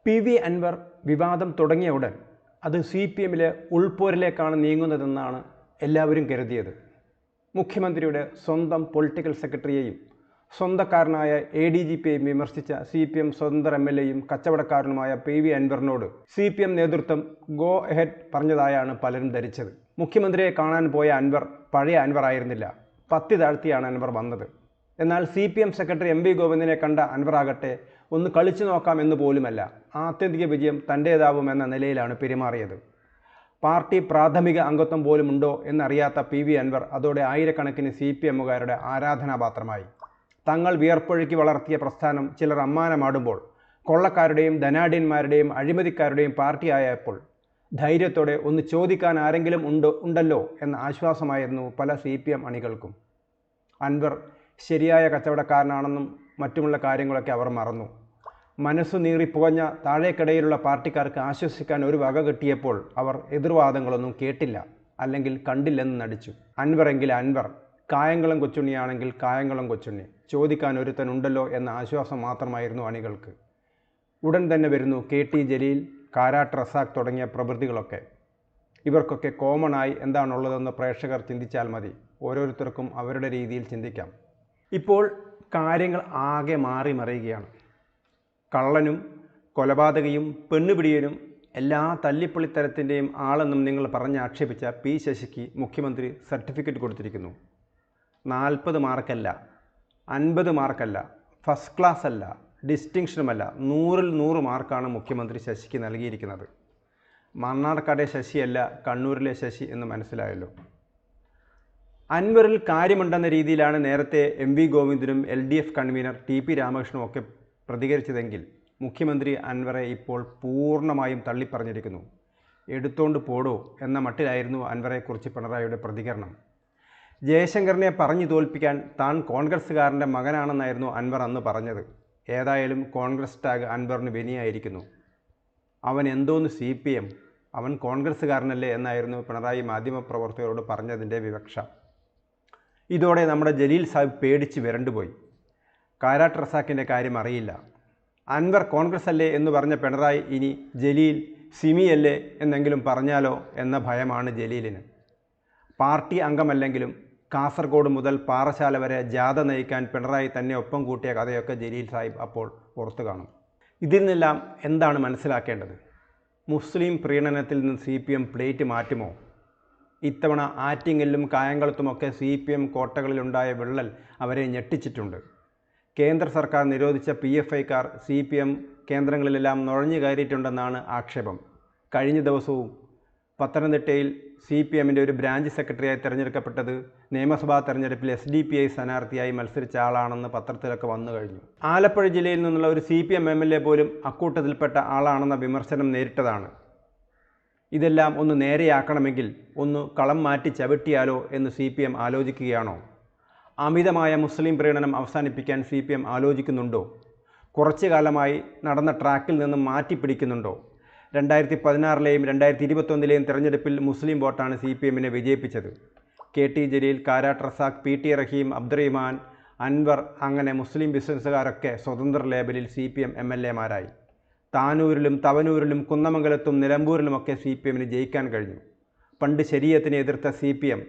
PV Anwar വിവാദം തുടങ്ങിയ ഉടൻ അത് CPMലെ ഉൾപോരിലേക്കാണ് നീങ്ങുന്നതെന്നാണ് എല്ലാവരും കരുതിയത്. മുഖ്യമന്ത്രിയുടെ സ്വന്തം പൊളിറ്റിക്കൽ സെക്രട്ടറിയെയും സ്വന്തക്കാരനായ ADGPയെയും വിമർശിച്ച CPM സ്വതന്ത്ര MLAയും കച്ചവടക്കാരനുമായ PV അൻവറിനോട് CPM നേതൃത്വം ഗോ എഹെഡ് പറഞ്ഞതായാണ് പലരും ധരിച്ചത്. മുഖ്യമന്ത്രിയെ കാണാൻ പോയ അൻവർ പഴയ അൻവർ ആയിരുന്നില്ല. പത്തി താഴ്ത്തിയാണ് അൻവർ വന്നത്. എന്നാൽ CPM സെക്രട്ടറി MV ഗോവിന്ദനെ കണ്ട അൻവർ ആകട്ടെ ഒന്ന് കളിച്ചു നോക്കാം എന്ന് പോലുമല്ല, ആത്യന്തിക വിജയം തൻ്റേതാവും എന്ന നിലയിലാണ് പെരുമാറിയത്. പാർട്ടി പ്രാഥമിക അംഗത്വം പോലും ഉണ്ടോ എന്നറിയാത്ത PV അൻവർ അതോടെ ആയിരക്കണക്കിന് CPMകാരുടെ ആരാധനാപാത്രമായി. തങ്ങൾ വിയർപ്പൊഴുക്കി വളർത്തിയ പ്രസ്ഥാനം ചിലർ അമ്മാനമാടുമ്പോൾ, കൊള്ളക്കാരുടെയും ധനാഢ്യന്മാരുടെയും അഴിമതിക്കാരുടെയും പാർട്ടിയായപ്പോൾ ധൈര്യത്തോടെ ഒന്ന് ചോദിക്കാൻ ആരെങ്കിലും ഉണ്ടല്ലോ എന്ന ആശ്വാസമായിരുന്നു പല CPM അണികൾക്കും. അൻവർ ശരിയായ കച്ചവടക്കാരനാണെന്നും മറ്റുമുള്ള കാര്യങ്ങളൊക്കെ അവർ മറന്നു. മനസ്സു നീറി പുകഞ്ഞ താഴേക്കിടയിലുള്ള പാർട്ടിക്കാർക്ക് ആശ്വസിക്കാൻ ഒരു വക കിട്ടിയപ്പോൾ അവർ എതിർവാദങ്ങളൊന്നും കേട്ടില്ല, അല്ലെങ്കിൽ കണ്ടില്ലെന്ന് നടിച്ചു. അൻവറെങ്കിൽ അൻവർ, കായംകുളം കൊച്ചുണ്ണിയാണെങ്കിൽ കായംകുളം കൊച്ചുണ്ണി, ചോദിക്കാൻ ഒരുത്തനുണ്ടല്ലോ എന്ന ആശ്വാസം മാത്രമായിരുന്നു അണികൾക്ക്. ഉടൻ തന്നെ വരുന്നു KT ജലീൽ, കാരാട്ട് റസാഖ് തുടങ്ങിയ പ്രവൃത്തികളൊക്കെ. ഇവർക്കൊക്കെ കോമണായി എന്താണുള്ളതെന്ന് പ്രേക്ഷകർ ചിന്തിച്ചാൽ മതി. ഓരോരുത്തർക്കും അവരുടെ രീതിയിൽ ചിന്തിക്കാം. ഇപ്പോൾ കാര്യങ്ങൾ ആകെ മാറി മറിയുകയാണ്. കള്ളനും കൊലപാതകയും പെണ്ണുപിടിയനും എല്ലാ തല്ലിപ്പൊളിത്തരത്തിൻ്റെയും ആളെന്നും നിങ്ങൾ പറഞ്ഞ് ആക്ഷേപിച്ച P ശശിക്ക് മുഖ്യമന്ത്രി സർട്ടിഫിക്കറ്റ് കൊടുത്തിരിക്കുന്നു. 40 മാർക്കല്ല, 50 മാർക്കല്ല, ഫസ്റ്റ് ക്ലാസ് അല്ല, ഡിസ്റ്റിങ്ഷനുമല്ല, 100-ൽ 100 മാർക്കാണ് മുഖ്യമന്ത്രി ശശിക്ക് നൽകിയിരിക്കുന്നത്. മണ്ണാർക്കാട്ടെ ശശിയല്ല കണ്ണൂരിലെ ശശി എന്ന് മനസ്സിലായല്ലോ. അൻവറിൽ കാര്യമുണ്ടെന്ന രീതിയിലാണ് നേരത്തെ MV ഗോവിന്ദനും LDF കൺവീനർ TP രാമകൃഷ്ണനും ഒക്കെ പ്രതികരിച്ചതെങ്കിൽ മുഖ്യമന്ത്രി അൻവറെ ഇപ്പോൾ പൂർണ്ണമായും തള്ളിപ്പറഞ്ഞിരിക്കുന്നു. എടുത്തോണ്ട് പോടോ എന്ന മട്ടിലായിരുന്നു അൻവറെക്കുറിച്ച് പിണറായിയുടെ പ്രതികരണം. ജയശങ്കറിനെ പറഞ്ഞു തോൽപ്പിക്കാൻ താൻ കോൺഗ്രസ്സുകാരൻ്റെ മകനാണെന്നായിരുന്നു അൻവർ അന്ന് പറഞ്ഞത്. ഏതായാലും കോൺഗ്രസ് ടാഗ് അൻവറിന് വിനിയായിരിക്കുന്നു. അവൻ എന്തോന്ന് CPM, അവൻ കോൺഗ്രസ്സുകാരനല്ലേ എന്നായിരുന്നു പിണറായി മാധ്യമപ്രവർത്തകരോട് പറഞ്ഞതിൻ്റെ വിവക്ഷ. ഇതോടെ നമ്മുടെ ജലീൽ സാഹിബ് പേടിച്ച് വിരണ്ടുപോയി. കാരാട്ട് റസാഖിൻ്റെ കാര്യം അറിയില്ല. അൻവർ കോൺഗ്രസ് അല്ലേ എന്ന് പറഞ്ഞ പിണറായി ഇനി ജലീൽ സിമിയല്ലേ എന്നെങ്കിലും പറഞ്ഞാലോ എന്ന ഭയമാണ് ജലീലിന്. പാർട്ടി അംഗമല്ലെങ്കിലും കാസർഗോഡ് മുതൽ പാറശാല വരെ ജാഥ നയിക്കാൻ പിണറായി തന്നെ ഒപ്പം കൂട്ടിയ കഥയൊക്കെ ജലീൽ സാഹിബ് അപ്പോൾ ഓർത്തു കാണും. ഇതിൽ നിന്നെല്ലാം എന്താണ് മനസ്സിലാക്കേണ്ടത്? മുസ്ലിം പ്രീണനത്തിൽ നിന്ന് CPM പ്ലേറ്റ് മാറ്റുമോ? ഇത്തവണ ആറ്റിങ്ങലിലും കായംകുളത്തുമൊക്കെ CPM കോട്ടകളിലുണ്ടായ വിള്ളൽ അവരെ ഞെട്ടിച്ചിട്ടുണ്ട്. കേന്ദ്ര സർക്കാർ നിരോധിച്ച PFIക്കാർ CPM കേന്ദ്രങ്ങളിലെല്ലാം നുഴഞ്ഞു കയറിയിട്ടുണ്ടെന്നാണ് ആക്ഷേപം. കഴിഞ്ഞ ദിവസവും പത്തനംതിട്ടയിൽ CPMൻ്റെ ഒരു ബ്രാഞ്ച് സെക്രട്ടറിയായി തിരഞ്ഞെടുക്കപ്പെട്ടത് നിയമസഭാ തെരഞ്ഞെടുപ്പിൽ SDPI സ്ഥാനാർത്ഥിയായി മത്സരിച്ച ആളാണെന്ന് പത്രത്തിലൊക്കെ വന്നു കഴിഞ്ഞു. ആലപ്പുഴ ജില്ലയിൽ നിന്നുള്ള ഒരു CPM MLA പോലും അക്കൂട്ടത്തിൽപ്പെട്ട ആളാണെന്ന വിമർശനം നേരിട്ടതാണ്. ഇതെല്ലാം ഒന്ന് നേരെയാക്കണമെങ്കിൽ ഒന്ന് കളം മാറ്റി ചവിട്ടിയാലോ എന്ന് CPM ആലോചിക്കുകയാണോ? അമിതമായ മുസ്ലിം പ്രീണനം അവസാനിപ്പിക്കാൻ CPM ആലോചിക്കുന്നുണ്ടോ? കുറച്ചു കാലമായി നടന്ന ട്രാക്കിൽ നിന്നും മാറ്റിപ്പിടിക്കുന്നുണ്ടോ? 2016ലെയും 2021ലെയും തെരഞ്ഞെടുപ്പിൽ മുസ്ലിം വോട്ടാണ് CPMനെ വിജയിപ്പിച്ചത്. KT ജലീൽ, കാരാട്ട് റസാഖ്, PT റഹീം, അബ്ദുറഹിമാൻ, അൻവർ, അങ്ങനെ മുസ്ലിം ബിസിനസ്സുകാരൊക്കെ സ്വതന്ത്ര ലേബലിൽ CPM MLAമാരായി. താനൂരിലും തവനൂരിലും കുന്നമംഗലത്തും നിലമ്പൂരിലുമൊക്കെ CPMന് ജയിക്കാൻ കഴിഞ്ഞു. പണ്ട് ശരീഅത്തിനെ എതിർത്ത CPM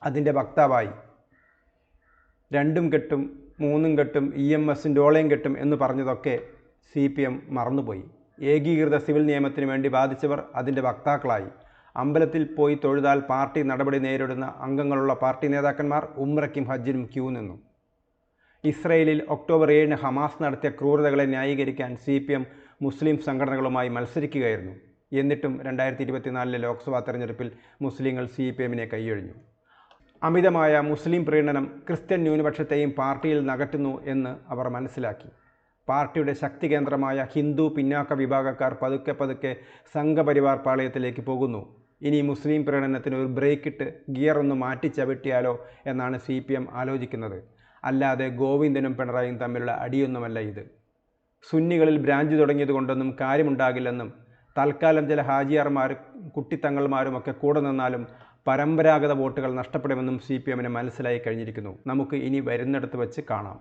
അതിൻ്റെ വക്താവായി. 2 കെട്ടും 3 കെട്ടും EMS ഡോളയും കെട്ടും എന്ന് പറഞ്ഞതൊക്കെ CPM മറന്നുപോയി. ഏകീകൃത സിവിൽ നിയമത്തിന് വേണ്ടി വാദിച്ചവർ അതിൻ്റെ വക്താക്കളായി. അമ്പലത്തിൽ പോയി തൊഴുതാൽ പാർട്ടി നടപടി നേരിടുന്ന അംഗങ്ങളുള്ള പാർട്ടി നേതാക്കന്മാർ ഉംറയ്ക്കും ഹജ്ജിനും ക്യൂ നിന്നു. ഇസ്രയേലിൽ ഒക്ടോബർ 7 ഹമാസ് നടത്തിയ ക്രൂരതകളെ ന്യായീകരിക്കാൻ CPM മുസ്ലിം സംഘടനകളുമായി മത്സരിക്കുകയായിരുന്നു. എന്നിട്ടും 2024 ലോക്സഭാ തെരഞ്ഞെടുപ്പിൽ മുസ്ലിങ്ങൾ CPMനെ കൈയൊഴിഞ്ഞു. അമിതമായ മുസ്ലിം പ്രീണനം ക്രിസ്ത്യൻ ന്യൂനപക്ഷത്തെയും പാർട്ടിയിൽ നകറ്റുന്നു എന്ന് അവർ മനസ്സിലാക്കി. പാർട്ടിയുടെ ശക്തി കേന്ദ്രമായ ഹിന്ദു പിന്നാക്ക വിഭാഗക്കാർ പതുക്കെ സംഘപരിവാർ പാളയത്തിലേക്ക് പോകുന്നു. ഇനി മുസ്ലിം പ്രീണനത്തിന് ഒരു ബ്രേക്കിട്ട് ഗിയർ ഒന്ന് മാറ്റി ചവിട്ടിയാലോ എന്നാണ് CPM ആലോചിക്കുന്നത്. അല്ലാതെ ഗോവിന്ദനും പിണറായിയും തമ്മിലുള്ള അടിയൊന്നുമല്ല ഇത്. സുന്നികളിൽ ബ്രാഞ്ച് തുടങ്ങിയത് കൊണ്ടൊന്നും കാര്യമുണ്ടാകില്ലെന്നും തൽക്കാലം ചില ഹാജിയാർമാരും കുട്ടിത്തങ്ങൾമാരുമൊക്കെ കൂടെ നിന്നാലും പരമ്പരാഗത വോട്ടുകൾ നഷ്ടപ്പെടുമെന്നും CPMന് മനസ്സിലായി കഴിഞ്ഞിരിക്കുന്നു. നമുക്ക് ഇനി വരുന്നിടത്ത് വെച്ച് കാണാം.